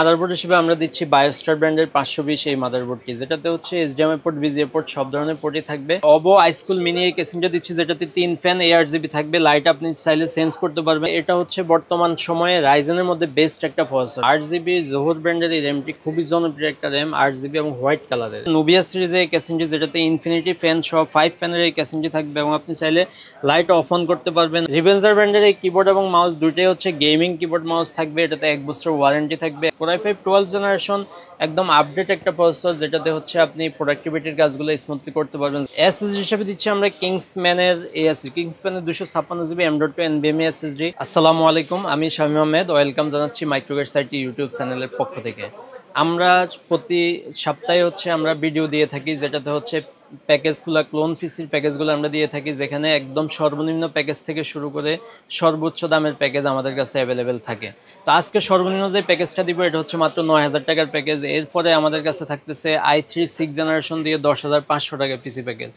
Motherboard হিসেবে আমরা দিচ্ছি বায়োস্টার ব্র্যান্ডের 520 এই মাদারবোর্ডটি, যেটাতে হচ্ছে এইচডিএমআই পোর্ট, ভিজিএ পোর্ট সব ধরনের পোর্টই থাকবে। ওভো আইস্কুল মিনি এই কেসিংটা দিচ্ছি, যেটাতে 3 ফ্যান ARGB থাকবে, লাইট আপনি চাইলে চেঞ্জ করতে পারবেন। এটা হচ্ছে বর্তমান সময়ে রাইজেনের মধ্যে বেস্ট একটা প্রসেসর। 8GB জোহর ব্র্যান্ডের এই র্যামটি খুবই জনপ্রিয় একটা র্যাম, 8GB এবং হোয়াইট কালারের। নুবিয়া সিরিজের এই কেসিংটি, যেটাতে ইনফিনিটি ফ্যান সহ 5 ফ্যানের এই কেসিংটি থাকবে এবং আপনি চাইলে লাইট অফ অন করতে পারবেন। রিভেঞ্জার ব্র্যান্ডের এই কিবোর্ড এবং মাউস দুটোই হচ্ছে গেমিং কিবোর্ড মাউস থাকবে। এটাতে 1 বছর ওয়ারেন্টি থাকবে। Core i5 12th জেনারেশন একদম আপডেট একটা প্রসেসর, যেটাতে হচ্ছে আপনি প্রোডাক্টিভিটির কাজগুলো স্মুথলি করতে পারবেন। এসএসডি হিসেবে দিচ্ছি আমরা কিংসম্যানের এএসডি, কিংসম্যানের 256GB M.2 NVMe এসএসডি। আসসালামু আলাইকুম, আমি শামীম আহমেদ, ওয়েলকাম জানাচ্ছি মাইক্রোগেট সাইটি ইউটিউব চ্যানেলের পক্ষ থেকে। আমরা প্রতি সপ্তাহে হচ্ছে আমরা ভিডিও দিয়ে থাকি, যেটাতে হচ্ছে প্যাকেজগুলো, ক্লোন পিসির প্যাকেজগুলো আমরা দিয়ে থাকি, যেখানে একদম সর্বনিম্ন প্যাকেজ থেকে শুরু করে সর্বোচ্চ দামের প্যাকেজ আমাদের কাছে অ্যাভেলেবেল থাকে। তো আজকে সর্বনিম্ন যে প্যাকেজটা দিব এটা হচ্ছে মাত্র 9000 টাকার প্যাকেজ। এরপরে আমাদের কাছে থাকতেছে i3 6th জেনারেশন দিয়ে 10,500 টাকা পিসি প্যাকেজ।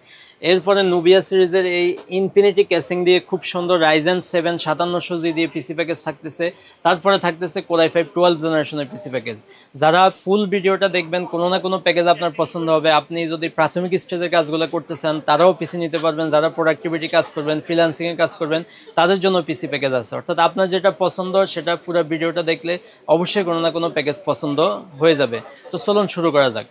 এরপরে নুবিয়া সিরিজের এই ইনফিনিটি ক্যাসিং দিয়ে খুব সুন্দর রাইজেন 7 5700G দিয়ে পিসি প্যাকেজ থাকতেছে। তারপরে থাকতেছে Core i5 12th জেনারেশনের পিসি প্যাকেজ। যারা ফুল ভিডিওটা দেখবেন, কোনো না কোনো প্যাকেজ আপনার পছন্দ হবে। আপনি যদি প্রাথমিক স্টেজের কাজগুলো করতে চান, তারাও পিসি নিতে পারবেন। যারা প্রোডাক্টিভিটি কাজ করবেন, ফ্রিল্যান্সিংয়ের কাজ করবেন, তাদের জন্য পিসি প্যাকেজ আছে। অর্থাৎ আপনার যেটা পছন্দ সেটা পুরো ভিডিওটা দেখলে অবশ্যই কোনো না কোনো প্যাকেজ পছন্দ হয়ে যাবে। তো চলুন শুরু করা যাক।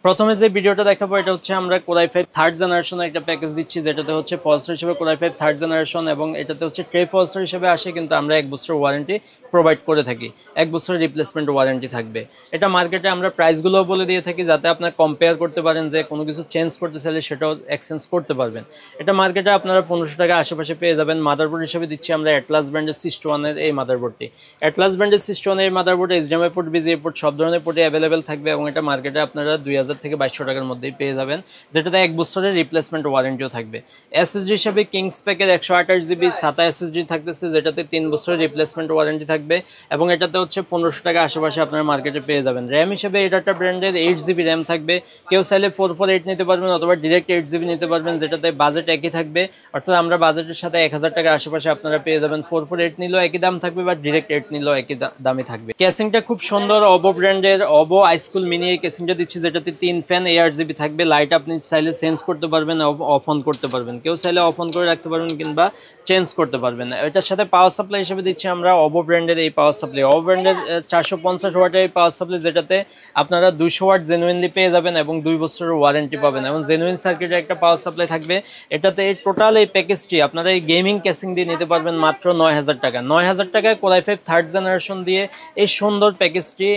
প্রথমে যে ভিডিওটা দেখাবো এটা হচ্ছে আমরা Core i5 3rd জেনারেশনের একটা প্যাকেজ দিচ্ছি, যেটাতে হচ্ছে প্রসেসর হিসেবে Core i5 3rd জেনারেশন এবং এটাতে হচ্ছে ট্রে প্রসেসর হিসেবে আসে, কিন্তু আমরা 1 বছর ওয়ারেন্টি প্রোভাইড করে থাকি। 1 বছরের রিপ্লেসমেন্ট ওয়ারেন্টি থাকবে। এটা মার্কেটে আমরা প্রাইসগুলোও বলে দিয়ে থাকি, যাতে আপনারা কম্পেয়ার করতে পারেন, যে কোনো কিছু চেঞ্জ করতে চাইলে সেটাও এক্সচেঞ্জ করতে পারবেন। এটা মার্কেটে আপনারা 1500 টাকা আশেপাশে পেয়ে যাবেন। মাদারবোর্ড হিসেবে দিচ্ছি আমরা অ্যাটলাস ব্র্যান্ডের 61 এই মাদারবোর্ডটি। অ্যাটলাস ব্র্যান্ডের 61 এই মাদারবোর্ডে এইচডিএমআই পোর্ট, ভিজিএ পোর্ট সব ধরনের পোর্টই অ্যাভেলেবেল থাকবে এবং এটা মার্কেটে আপনারা 2000 থেকে 2200 টাকার মধ্যেই পেয়ে যাবেন, যেটাতে 1 বছরের রিপ্লেসমেন্ট ওয়ারেন্টিও থাকবে। এসএসডি হিসেবে কিংস প্যাকের 128GB SATA এসএসডি থাকতেছে, যেটাতে 3 বছরের রিপ্লেসমেন্ট ওয়ারেন্টি থাকবে এবং এটাতে হচ্ছে 1500 টাকা আশেপাশে আপনারা মার্কেটে পেয়ে যাবেন। র্যাম হিসেবে এটা ব্র্যান্ডের 8GB র্যাম থাকবে। কেউ চাইলে 448 নিতে পারবেন অথবা ডিরেক্ট 8GB নিতে পারবেন, যেটাতে বাজেট একই থাকবে। অর্থাৎ আমরা বাজেটের সাথে 1000 টাকা আশেপাশে আপনারা পেয়ে যাবেন। 448 নিলেও একই দাম থাকবে বা ডিরেক্ট 8 নিলেও একই দামই থাকবে। কেসিংটা খুব সুন্দর, ওভো ব্র্যান্ডের ওভো আইস্কুল মিনি এই কেসিংটা দিচ্ছি, যেটাতে 3 ফ্যান ARGB থাকবে, লাইট আপনি চাইলে চেঞ্জ করতে পারবেন, অফ অন করতে পারবেন। কেউ চাইলে অফ অন করে রাখতে পারবেন কিংবা চেঞ্জ করতে পারবেন। এটার সাথে পাওয়ার সাপ্লাই হিসেবে দিচ্ছি আমরা ওভো ব্র্যান্ডের এই পাওয়ার সাপ্লাই। ওভো ব্র্যান্ডের 450 ওয়াটের এই পাওয়ার সাপ্লাই, যেটাতে আপনারা 200 ওয়াট জেনুইনলি পেয়ে যাবেন এবং 2 বছরের ওয়ারেন্টি পাবেন এবং জেনুইন সার্কিটের একটা পাওয়ার সাপ্লাই থাকবে। এটাতে এই টোটাল এই প্যাকেজটি আপনারা এই গেমিং কেসিং দিয়ে নিতে পারবেন মাত্র 9000 টাকা। 9000 টাকায় Core i5 3rd জেনারেশন দিয়ে এই সুন্দর প্যাকেজটি,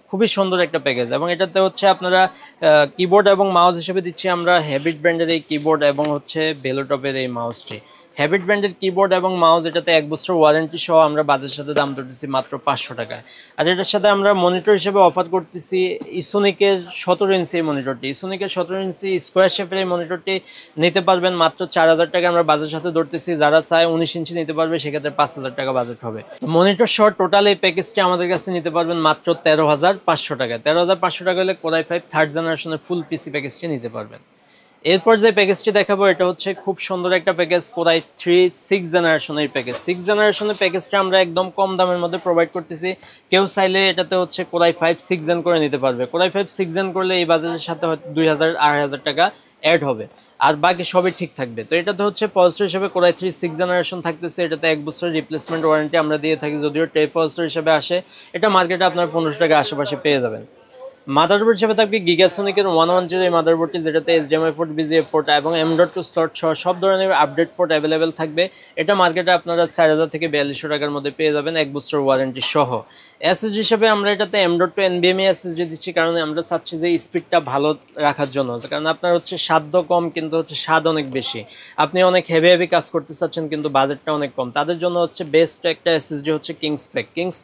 খুবই সুন্দর একটা প্যাকেজ। এবং এটাতে হচ্ছে আপনারা কিবোর্ড এবং মাউস হিসেবে দিচ্ছি আমরা হ্যাবিট ব্র্যান্ডের এই কিবোর্ড এবং হচ্ছে ভেলোটপের এই মাউসটি। হ্যাবিট ব্র্যান্ডের কিবোর্ড এবং মাউস, এটাতে 1 বছর ওয়ারেন্টি সহ আমরা বাজারের সাথে দাম ধরতেছি মাত্র 500 টাকায়। আর এটার সাথে আমরা মনিটর হিসেবে অফার করতেছি ইসোনিকের 17 ইঞ্চি এই মনিটরটি। ইসোনিকের 17 ইঞ্চি স্কোয়ার শেপের এই মনিটরটি নিতে পারবেন মাত্র 4000 টাকা আমরা বাজারের সাথে ধরতেছি। যারা চায় 19 ইঞ্চি নিতে পারবে, সেক্ষেত্রে 5000 টাকা বাজেট হবে। মনিটর সহ টোটাল এই প্যাকেজটি আমাদের কাছে নিতে পারবেন মাত্র 13,500 টাকায়। 13,500 টাকা হলে Core i5 3rd জেনারেশনের ফুল পিসি প্যাকেজটি নিতে পারবেন। এরপর যে প্যাকেজটি দেখাবো এটা হচ্ছে খুব সুন্দর একটা প্যাকেজ, Core i3 6th জেনারেশনের প্যাকেজ। 6th জেনারেশনের প্যাকেজটা আমরা একদম কম দামের মধ্যে প্রোভাইড করতেছি। কেউ চাইলে এটাতে হচ্ছে Core i5 6th জেন করে নিতে পারবে। Core i5 6th জেন করলে এই বাজারের সাথে 2000-2500 টাকা অ্যাড হবে, আর বাকি সবই ঠিক থাকবে। তো এটাতে হচ্ছে প্রসেসর হিসেবে Core i3 6th জেনারেশন থাকতেছে। এটাতে 1 বছরের রিপ্লেসমেন্ট ওয়ারেন্টি আমরা দিয়ে থাকি, যদিও ট্রে প্রসেসর হিসেবে আসে। এটা মার্কেটে আপনার 1500 টাকা আশেপাশে পেয়ে যাবেন। মাদারবোর্ড হিসেবে থাকবে গিগাসোনিকের 110 এই মাদারবোর্ডটি, যেটাতে এইচডিএমআই পোর্ট, ভিজিএ পোর্ট এবং M.2 স্লট সহ সব ধরনের আপডেট পোর্ট অ্যাভেলেবেল থাকবে। এটা মার্কেটে আপনারা 4000 থেকে 4200 টাকার মধ্যে পেয়ে যাবেন 1 বছর ওয়ারেন্টি সহ। এসএসডি হিসেবে আমরা এটাতে M.2 NVMe এসএসডি দিচ্ছি, কারণ আমরা চাচ্ছি যে স্পিডটা ভালো রাখার জন্য। কারণ আপনার হচ্ছে সাধ্য কম কিন্তু হচ্ছে স্বাদ অনেক বেশি। আপনি অনেক হেভি কাজ করতে চাচ্ছেন কিন্তু বাজেটটা অনেক কম, তাদের জন্য হচ্ছে বেস্ট একটা এসএসডি হচ্ছে Kings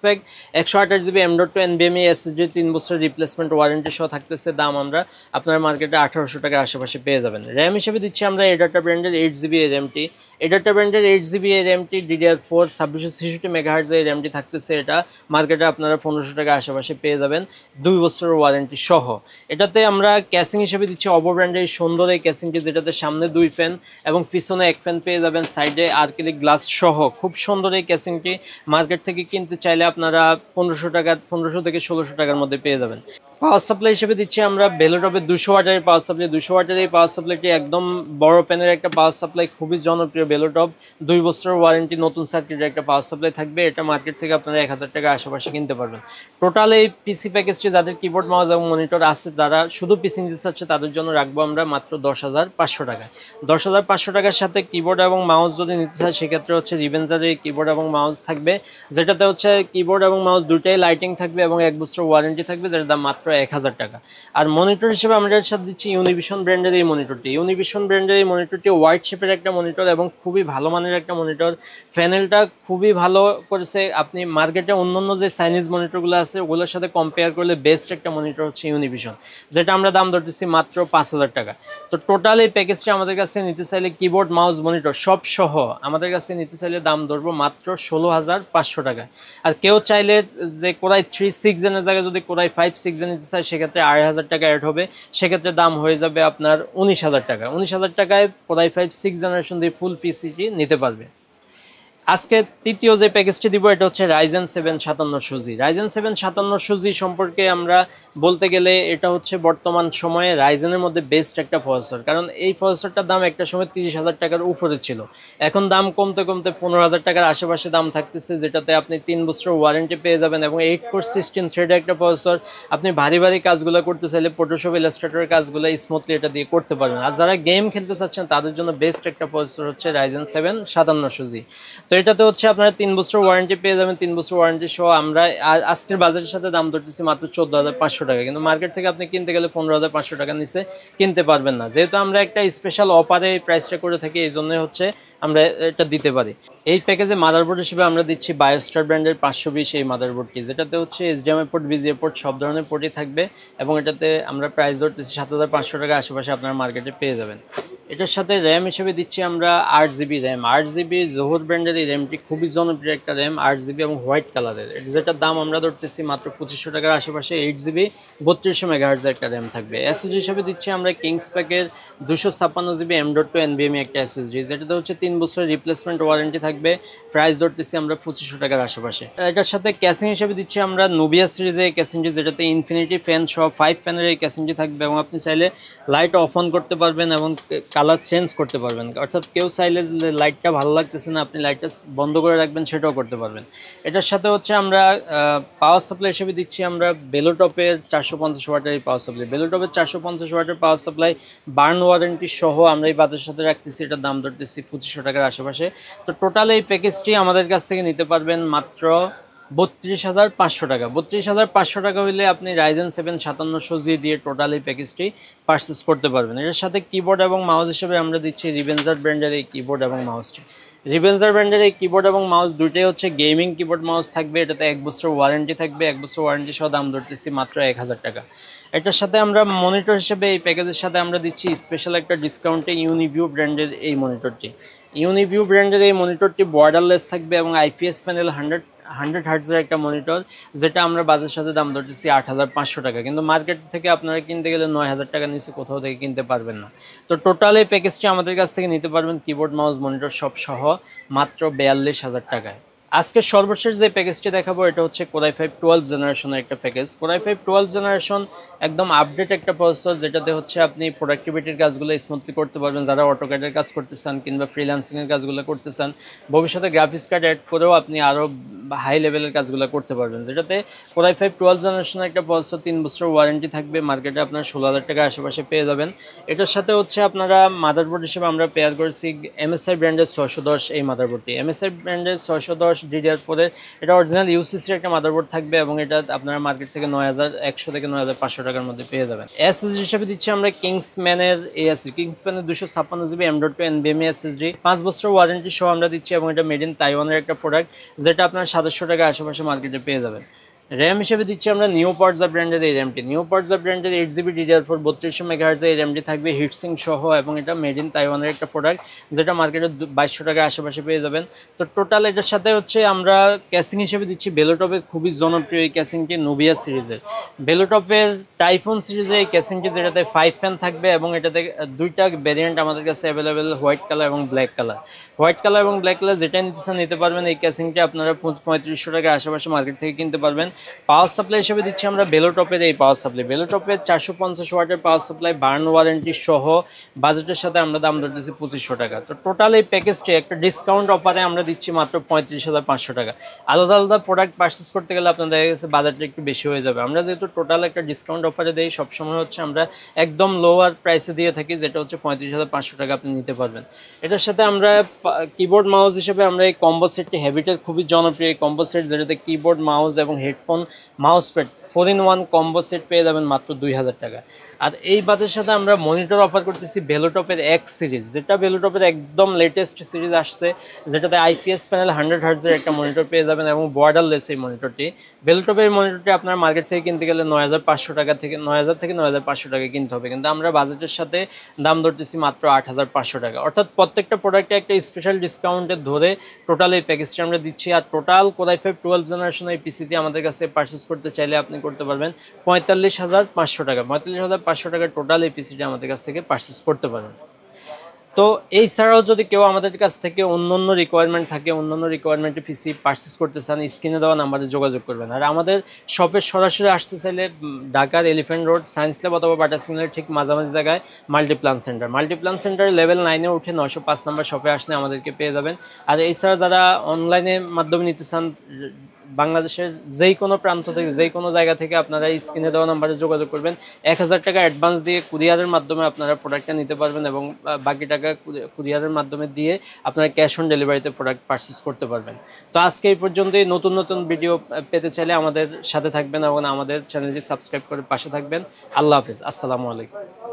pack. 128GB M.2 NVMe SSD 3 বছরের রিপ্লেসমেন্ট ওয়ারেন্টি সহ থাকতেছে, দাম আমরা আপনার মার্কেটে 1800 টাকার আশেপাশে পেয়ে যাবেন। র্যাম হিসেবে দিচ্ছি আমরা এডাটা ব্র্যান্ডের 8GB এই র্যামটি। এডাটা ব্র্যান্ডের 8GB এই র্যামটি DDR4 2666 মেগাহার্টজ এই র্যামটি থাকতেছে, এটা মার্কেটে আপনারা 1500 টাকার আশেপাশে পেয়ে যাবেন 2 বছরের ওয়ারেন্টি সহ। এটাতে আমরা ক্যাসিং হিসেবে দিচ্ছি অবো ব্র্যান্ডের সুন্দর এই ক্যাসিংটি, যেটাতে সামনে 2 ফ্যান এবং পিছনে 1 ফ্যান পেয়ে যাবেন, সাইডে আর্কেলিক গ্লাস সহ খুব সুন্দর এই ক্যাসিংটি। মার্কেট থেকে কিনতে চাইলে আপনারা 1500 থেকে 1600 টাকার মধ্যে পেয়ে যাবেন। পাওয়ার সাপ্লাই হিসেবে দিচ্ছি আমরা বেলোটপের 200 ওয়াটের পাওয়ার সাপ্লাই। 200 ওয়াটের এই পাওয়ার সাপ্লাইটি একদম বড় প্যানের একটা পাওয়ার সাপ্লাই, খুবই জনপ্রিয় বেলোটপ। 2 বছরের ওয়ারেন্টি, নতুন সার্কিটের একটা পাওয়ার সাপ্লাই থাকবে। এটা মার্কেট থেকে আপনারা 1000 টাকা আশেপাশে কিনতে পারবেন। টোটাল এই পিসি প্যাকেজটি যাদের কিবোর্ড মাউস এবং মনিটর আছে, তারা শুধু পিসি নিতে চাচ্ছে, তাদের জন্য রাখবো আমরা মাত্র 10,500 টাকা। 10,500 টাকার সাথে কিবোর্ড এবং মাউস যদি নিতে চায়, সেক্ষেত্রে হচ্ছে রিভেঞ্জারের কিবোর্ড এবং মাউস থাকবে, যেটাতে হচ্ছে কিবোর্ড এবং মাউস দুটাই লাইটিং থাকবে এবং 1 বছর ওয়ারেন্টি থাকবে, যেটার দাম মাত্র 1000 টাকা। আর মনিটর হিসেবে আমরা এর সাথে দিচ্ছি ইউনিভিশন ব্র্যান্ডের এই মনিটরটি। ইউনিভিশন ব্র্যান্ডের এই মনিটরটি হোয়াইট শেপের একটা মনিটর এবং খুবই ভালো মানের একটা মনিটর। প্যানেলটা খুবই ভালো করেছে। আপনি মার্কেটে অন্যান্য যে চাইনিজ মনিটরগুলো আছে, ওগুলোর সাথে কম্পেয়ার করলে বেস্ট একটা মনিটর হচ্ছে ইউনিভিশন, যেটা আমরা দাম ধরতেছি মাত্র 5000 টাকা। তো টোটাল এই প্যাকেজটি আমাদের কাছ থেকে নিতে চাইলে কিবোর্ড মাউস মনিটর সব সহ আমাদের কাছ থেকে নিতে চাইলে দাম ধরবো মাত্র 16,500 টাকা। আর কেউ চাইলে যে কোরাই 3 6 জেনের জায়গায় যদি কোরাই 5 6 জেন নিতে চায়, সেক্ষেত্রে 2,500 টাকা অ্যাড হবে, সেক্ষেত্রে দাম হয়ে যাবে আপনার 19,000 টাকা। 19,000 টাকায় কোরাই 5 6 জেনারেশন দিয়ে ফুল পিসিটি নিতে পারবে। আজকে তৃতীয় যে প্যাকেজটি দিব, এটা হচ্ছে Ryzen 7 5700G। Ryzen 7 5700G সম্পর্কে আমরা বলতে গেলে এটা হচ্ছে বর্তমান সময়ে রাইজেনের মধ্যে বেস্ট একটা প্রসেসর, কারণ এই প্রসেসরটার দাম একটা সময় 30,000 টাকার উপরে ছিল, এখন দাম কমতে কমতে 15,000 টাকার আশেপাশে দাম থাকতেছে, যেটাতে আপনি 3 বছর ওয়ারেন্টি পেয়ে যাবেন এবং 8 কোর 16 থ্রেডের একটা প্রসেসর। আপনি ভারী ভারী কাজগুলো করতে চাইলে ফটোশপ ইলাস্ট্রেটরের কাজগুলো স্মুথলি এটা দিয়ে করতে পারবেন। আর যারা গেম খেলতে চাচ্ছেন, তাদের জন্য বেস্ট একটা প্রসেসর হচ্ছে Ryzen 7 5700G। তো এটাতে হচ্ছে আপনারা 3 বছর ওয়ারেন্টি পেয়ে যাবেন। 3 বছর ওয়ারেন্টি সহ আমরা আজকের বাজারের সাথে দাম ধরতেছি মাত্র 14,500 টাকা, কিন্তু মার্কেট থেকে আপনি কিনতে গেলে 15,500 টাকার নিচে কিনতে পারবেন না। যেহেতু আমরা একটা স্পেশাল অফারে এই প্রাইসটা করে থাকি, এই জন্যই হচ্ছে আমরা এটা দিতে পারি। এই প্যাকেজে মাদারবোর্ড হিসেবে আমরা দিচ্ছি বায়োস্টার ব্র্যান্ডের 520 এই মাদারবোর্ডটি, যেটাতে হচ্ছে HDMI পোর্ট, VGA পোর্ট সব ধরনের পোর্টই থাকবে এবং এটাতে আমরা প্রাইস ধরতেছি 7,500 টাকা আশেপাশে আপনারা মার্কেটে পেয়ে যাবেন। এটার সাথে র্যাম হিসেবে দিচ্ছি আমরা 8GB র্যাম। 8GB জোহর ব্র্যান্ডের এই র্যামটি খুবই জনপ্রিয় একটা র্যাম, 8GB এবং হোয়াইট কালারের, যেটার দাম আমরা ধরতেছি মাত্র 2500 টাকার আশেপাশে। 8GB 3200 মেগাহার্টজের একটা র্যাম থাকবে। এসএসডি হিসেবে দিচ্ছি আমরা কিংস প্যাকের 256GB M.2 NVMe একটা এসএসডি, যেটাতে হচ্ছে 3 বছরের রিপ্লেসমেন্ট ওয়ারেন্টি থাকবে, প্রাইস ধরতেছি আমরা 2500 টাকার আশেপাশে। এটার সাথে ক্যাসিং হিসেবে দিচ্ছি আমরা নোভিয়া সিরিজের ক্যাসিংটি, যেটাতে ইনফিনিটি ফ্যান সহ 5 ফ্যানের এই ক্যাসিংটি থাকবে এবং আপনি চাইলে লাইট অফ অন করতে পারবেন এবং কালার চেঞ্জ করতে পারবেন, অর্থাৎ কেউ চাইলে লাইটটা ভালো লাগতেছে না, আপনি লাইটটা বন্ধ করে রাখবেন, সেটাও করতে পারবেন। এটার সাথে হচ্ছে আমরা পাওয়ার সাপ্লাই হিসেবে দিচ্ছি আমরা বেলোটপের 450 ওয়াটের পাওয়ার সাপ্লাই। বেলোটপের 450 ওয়াটের পাওয়ার সাপ্লাই বার্ন ওয়ারেন্টি সহ আমরা এই বাজারের সাথে রাখতেছি, এটার দাম ধরতেছি 2500 টাকার আশেপাশে। তো টোটাল এই প্যাকেজটি আমাদের কাছ থেকে নিতে পারবেন মাত্র 32,500 টাকা। 32,500 টাকা হইলে আপনি Ryzen 7 5700G দিয়ে টোটাল এই প্যাকেজটি পারচেস করতে পারবেন। এর সাথে কিবোর্ড এবং মাউস হিসেবে আমরা দিচ্ছি রিভেঞ্জার ব্র্যান্ডের এই কিবোর্ড এবং মাউসটি। রিভেঞ্জার ব্র্যান্ডের এই কিবোর্ড এবং মাউস দুটোই হচ্ছে গেমিং কিবোর্ড মাউস থাকবে, এটাতে 1 বছর ওয়ারেন্টি থাকবে। 1 বছর ওয়ারেন্টি সহ দাম ধরতেছি মাত্র 1000 টাকা। এটার সাথে আমরা মনিটর হিসেবে এই প্যাকেজের সাথে আমরা দিচ্ছি স্পেশাল একটা ডিসকাউন্টে ইউনিভিউ ব্র্যান্ডের এই মনিটরটি। ইউনিভিউ ব্র্যান্ডের এই মনিটরটি বর্ডারলেস থাকবে এবং IPS প্যানেল 100 হার্টজের একটা মনিটর, যেটা আমরা বাজারের সাথে দাম ধরতেছি 8,500 টাকা, কিন্তু মার্কেট থেকে আপনারা কিনতে গেলে 9,000 টাকার নিচে কোথাও থেকে কিনতে পারবেন না। তো টোটাল এই প্যাকেজটি আমাদের কাছ থেকে নিতে পারবেন কিবোর্ড মাউস মনিটর সব সহ মাত্র 42,000 টাকায়। আজকে সর্বশেষ যে প্যাকেজটি দেখাবো, এটা হচ্ছে কোরাই 5 12 জেনারেশনের একটা প্যাকেজ। কোরাই 5 12 জেনারেশন একদম আপডেট একটা প্রসেসর, যেটাতে হচ্ছে আপনি প্রোডাক্টিভিটির কাজগুলো স্মুথলি করতে পারবেন। যারা অটোক্যাডের কাজ করতে চান কিংবা ফ্রিল্যান্সিংয়ের কাজগুলো করতে চান, ভবিষ্যতে গ্রাফিক্স কার্ড অ্যাড করেও আপনি আরও হাই লেভেলের কাজগুলো করতে পারবেন। যেটাতে কোরাই 5 12 জেনারেশনের একটা প্রসেসর, 3 বছর ওয়ারেন্টি থাকবে, মার্কেটে আপনার 16,000 টাকা আশেপাশে পেয়ে যাবেন। এটার সাথে হচ্ছে আপনারা মাদারবোর্ড হিসেবে আমরা পেয়ার করেছি MSI ব্র্যান্ডের 610 এই মাদারবোর্ডটি। MSI ব্র্যান্ডের 610 DDR4 এর এটা অরিজিনাল ইউসিসির একটা মাদারবোর্ড থাকবে এবং এটা আপনারা মার্কেট থেকে 9,100 থেকে 9,500 টাকার মধ্যে পেয়ে যাবেন। এসএসডি হিসেবে দিচ্ছি আমরা কিংসম্যানের কিংসম্যানের 256GB M.2 NVMe SSD, 5 বছর ওয়ারেন্টি সহ আমরা দিচ্ছি এবং এটা মেড ইন তাইওয়ানের একটা প্রোডাক্ট, যেটা আপনার 700 টাকা আশেপাশে মার্কেটে পেয়ে যাবেন। র্যাম হিসেবে দিচ্ছি আমরা নিউ পর্জা ব্র্যান্ডের এই র্যামটি। নিউ পর্জা ব্র্যান্ডের 8GB DDR4 3200 মেগাহার্জের এই র্যামটি থাকবে হিটসিং সহ, এবং এটা মেড ইন তাইওয়ানের একটা প্রোডাক্ট, যেটা মার্কেটে 2200 টাকার আশেপাশে পেয়ে যাবেন। তো টোটাল এটার সাথে হচ্ছে আমরা ক্যাসিং হিসেবে দিচ্ছি বেলোটপের খুবই জনপ্রিয় এই ক্যাসিংটি, নোভিয়া সিরিজের। বেলোটপের টাইফুন সিরিজের এই ক্যাসিংটি, যেটাতে 5 ফ্যান থাকবে, এবং এটাতে দুইটা ভ্যারিয়েন্ট আমাদের কাছে অ্যাভেলেবেল, হোয়াইট কালার এবং ব্ল্যাক কালার। হোয়াইট কালার এবং ব্ল্যাক কালার যেটা নিতে চান নিতে পারবেন। এই ক্যাসিংটি আপনারা 3500 টাকার আশেপাশে মার্কেট থেকে কিনতে পারবেন। পাওয়ার সাপ্লাই হিসেবে দিচ্ছি আমরা বেলোটপের এই পাওয়ার সাপ্লাই। বেলোটপের 450 ওয়াটের পাওয়ার সাপ্লাই, বার্ন ওয়ারেন্টি সহ, বাজেটের সাথে আমরা দাম ধরতেছি 2500 টাকা। তো টোটাল এই প্যাকেজটি একটা ডিসকাউন্ট অফারে আমরা দিচ্ছি মাত্র 35,500 টাকা। আলাদা আলাদা প্রোডাক্ট পারচেস করতে গেলে আপনার দেখা গেছে বাজারটা একটু বেশি হয়ে যাবে। আমরা যেহেতু টোটাল একটা ডিসকাউন্ট অফারে দেই, সবসময় হচ্ছে আমরা একদম লোয়ার প্রাইসে দিয়ে থাকি, যেটা হচ্ছে 35,500 টাকা আপনি নিতে পারবেন। এটার সাথে আমরা কিবোর্ড মাউস হিসেবে আমরা এই কম্বো সেটটি, হ্যাবিটের খুবই জনপ্রিয় এই কম্বো সেট, যেটাতে কিবোর্ড মাউস এবং headphone mouse pad 4-in-1 combo set পেয়ে যাবেন মাত্র 2000 টাকা। আর এই বাদের সাথে আমরা মনিটর অফার করতেছি বেলোটপের এক্স সিরিজ, যেটা বেলোটপের একদম লেটেস্ট সিরিজ আসছে, যেটাতে আইপিএস প্যানেল 100 হার্টজের একটা মনিটর পেয়ে যাবেন, এবং বর্ডারলেস এই মনিটরটি। বেলোটপের মনিটরটি আপনার মার্কেট থেকে কিনতে গেলে 9500 টাকা থেকে 9000 থেকে 9500 টাকা কিনতে হবে, কিন্তু আমরা বাজেটের সাথে দাম ধরতেছি মাত্র 8500 টাকা। অর্থাৎ প্রত্যেকটা প্রোডাক্টে একটা স্পেশাল ডিসকাউন্টে ধরে টোটাল এই প্যাকেজটি আমরা দিচ্ছি। আর টোটাল কোর i5 12 জেনারেশন এই পিসিটি আমাদের কাছে পারচেস করতে চাইলে আপনি করতে পারবেন 45,500 টাকা। 45,500 টাকা টোটাল এই পিসিটি আমাদের কাছ থেকে পারচেস করতে পারবেন। তো এই ছাড়াও যদি কেউ আমাদের কাছ থেকে অন্য রিকোয়ারমেন্ট থাকে, অন্য রিকোয়ারমেন্টে পিসি পারচেস করতে চান, স্ক্রিনে দেওয়া নাম্বারে যোগাযোগ করবেন। আর আমাদের শপে সরাসরি আসতে চাইলে ঢাকার এলিফ্যান্ট রোড সায়েন্স ল্যাব অথবা বাটা সিগন্যালের ঠিক মাঝামাঝি জায়গায় মাল্টিপ্লান সেন্টার। মাল্টিপ্লান সেন্টারে লেভেল 9-এ উঠে 905 নম্বর শপে আসলে আমাদেরকে পেয়ে যাবেন। আর এছাড়া যারা অনলাইনের মাধ্যমে নিতে চান, বাংলাদেশের যেই কোনো প্রান্ত থেকে, যেই কোনো জায়গা থেকে আপনারা স্ক্রিনে দেওয়া নাম্বারে যোগাযোগ করবেন। 1000 টাকা অ্যাডভান্স দিয়ে কুরিয়ারের মাধ্যমে আপনারা প্রোডাক্টটা নিতে পারবেন, এবং বাকি টাকা কুরিয়ারের মাধ্যমে দিয়ে আপনারা ক্যাশ অন ডেলিভারিতে প্রোডাক্ট পারচেস করতে পারবেন। তো আজকে এই পর্যন্তই। নতুন নতুন ভিডিও পেতে চাইলে আমাদের সাথে থাকবেন এবং আমাদের চ্যানেলটি সাবস্ক্রাইব করে পাশে থাকবেন। আল্লাহ হাফেজ, আসসালামু আলাইকুম।